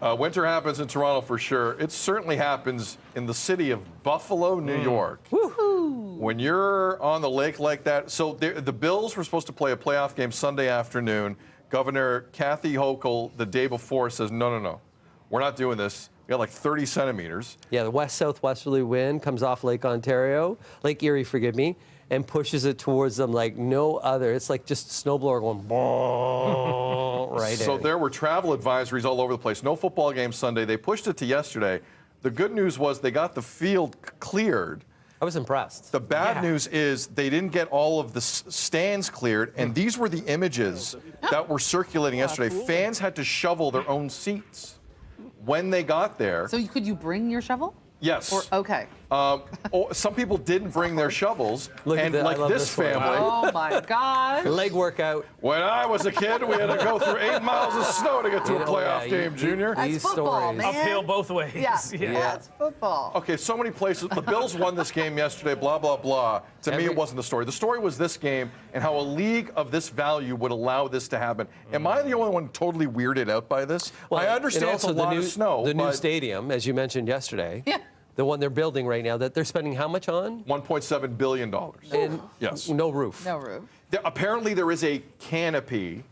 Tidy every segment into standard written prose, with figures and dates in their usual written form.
Winter happens in Toronto for sure. It certainly happens in the city of Buffalo, New York. Woohoo! When you're on the lake like that, so the Bills were supposed to play a playoff game Sunday afternoon. Governor Kathy Hochul the day before says, no, we're not doing this. We got like 30 centimeters. Yeah, the west-southwesterly wind comes off Lake Ontario, Lake Erie, forgive me, and pushes it towards them like no other. It's like just a snowblower going right in. So there were travel advisories all over the place. No football game Sunday. They pushed it to yesterday. The good news was they got the field cleared. I was impressed. The bad news is they didn't get all of the stands cleared, and these were the images that were circulating yesterday. Fans had to shovel their own seats when they got there. So could you bring your shovel? Yes. Okay. Some people didn't bring their shovels, like this family. Oh my God. Leg workout. When I was a kid, we had to go through 8 miles of snow to get to a playoff game, Junior. That's football, man. Uphill both ways. Yeah, it's football. Okay, so many places. The Bills won this game yesterday, blah, blah, blah. To me, it wasn't the story. The story was this game and how a league of this value would allow this to happen. Am I the only one totally weirded out by this? Well, I understand it's a lot of snow. The new stadium, as you mentioned yesterday. Yeah. The one they're building right now, that they're spending how much on? $1.7 billion. And yes. No roof. No roof. Apparently, there is a canopy,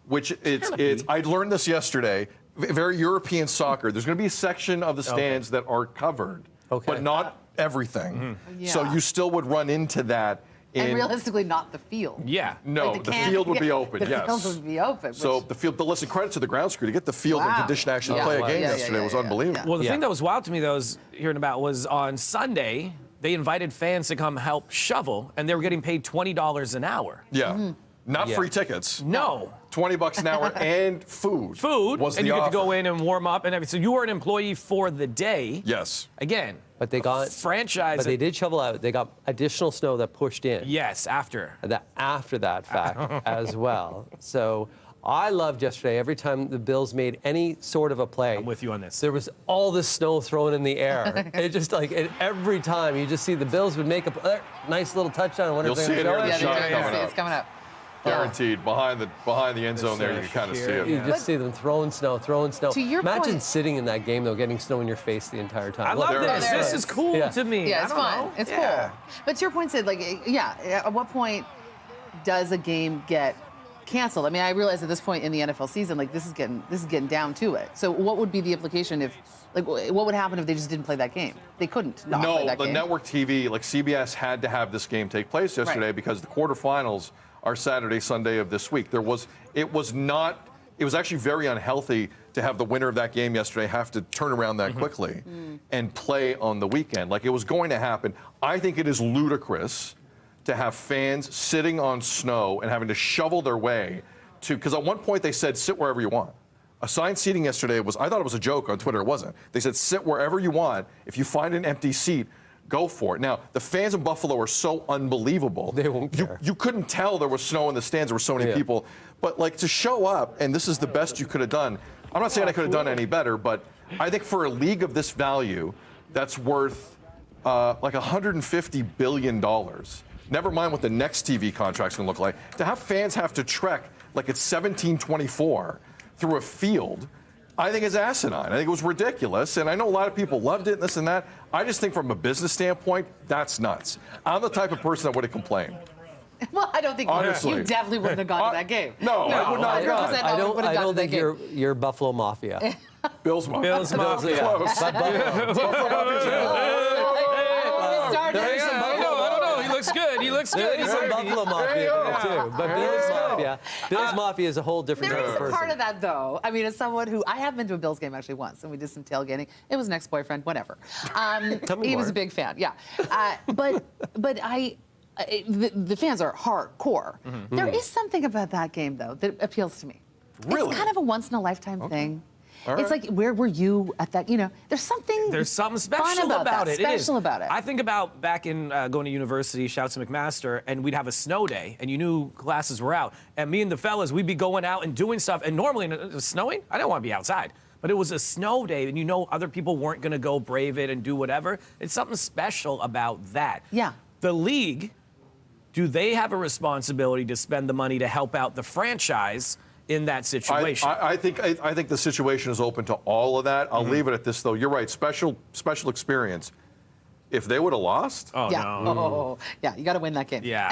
which it's. I learned this yesterday. Very European soccer. There's going to be a section of the stands that are covered, but not everything. Yeah. So you still would run into that. And realistically, not the field. Yeah. No, Like the field would be open, The field would be open. So the field, but listen, credit to the grounds crew to get the field in condition to actually play a game yesterday was unbelievable. Well, the thing that was wild to me, though, was hearing about was on Sunday, they invited fans to come help shovel, and they were getting paid $20 an hour. Yeah. Not free tickets. No. $20 an hour and food. Was and the you get offer. to go in and warm up and everything. So you were an employee for the day. Yes. Again. But they got franchise. But they did shovel out. They got additional snow that pushed in. Yes, after. After that fact as well. So I loved yesterday. Every time the Bills made any sort of a play, I'm with you on this. There was all this snow thrown in the air. It just every time you just see the Bills would make a nice little touchdown. I wonder You'll if see they're it going here to in go. the shot coming up. It's coming up. Guaranteed. Behind the end zone there, you can kind of see it. You just see them throwing snow. To your Imagine point, sitting in that game, though, getting snow in your face the entire time. I love this. There This is cool to me. Yeah, it's fun. Know. It's cool. But to your point, Sid, at what point does a game get canceled? I mean, I realize at this point in the NFL season, this is getting down to it. So what would be the implication if, what would happen if they just didn't play that game? They couldn't not play that game. No, the network TV, CBS had to have this game take place yesterday because the quarterfinals are Saturday, Sunday of this week. It was actually very unhealthy to have the winner of that game yesterday have to turn around that quickly and play on the weekend. It was going to happen. I think it is ludicrous to have fans sitting on snow and having to shovel their way to, because at one point they said, sit wherever you want. Assigned seating yesterday I thought it was a joke on Twitter. It wasn't. They said, sit wherever you want. If you find an empty seat, go for it. Now, the fans in Buffalo are so unbelievable. They won't care. You couldn't tell there was snow in the stands. There were so many people. But, to show up, and this is the best you could have done. I'm not saying I could have done any better, but I think for a league of this value, that's worth $150 billion. Never mind what the next TV contract's going to look like. To have fans have to trek like it's 1724 through a field, I think is asinine. I think it was ridiculous, and I know a lot of people loved it and this and that. I just think from a business standpoint, that's nuts. I'm the type of person that would have complained. Well, I don't think Honestly. you definitely wouldn't have gone to that game. No, I would not have gone. I don't think you're Buffalo Mafia. Bills Mafia. Bills Mafia. Close. But He looks good. He's some Buffalo Mafia too. But Bills Mafia is a whole different There type of is a person. part of that, though. I mean, as someone who I have been to a Bills game actually once, and we did some tailgating. It was an ex-boyfriend, whatever. He was a big fan, yeah. But the fans are hardcore. There is something about that game, though, that appeals to me. Really? It's kind of a once-in-a-lifetime thing. All It's right. like, where were you at that? There's something. There's something special fun about it. Special about it. I think about back in going to university, shouts to McMaster, and we'd have a snow day, and you knew classes were out. And me and the fellas, we'd be going out and doing stuff. And normally, when it was snowing, I didn't want to be outside. But it was a snow day, and other people weren't going to go brave it and do whatever. It's something special about that. Yeah. The league, do they have a responsibility to spend the money to help out the franchise in that situation. I think the situation is open to all of that. I'll leave it at this, though. You're right. Special experience. If they would have lost, yeah. Oh, yeah. You got to win that game. Yeah.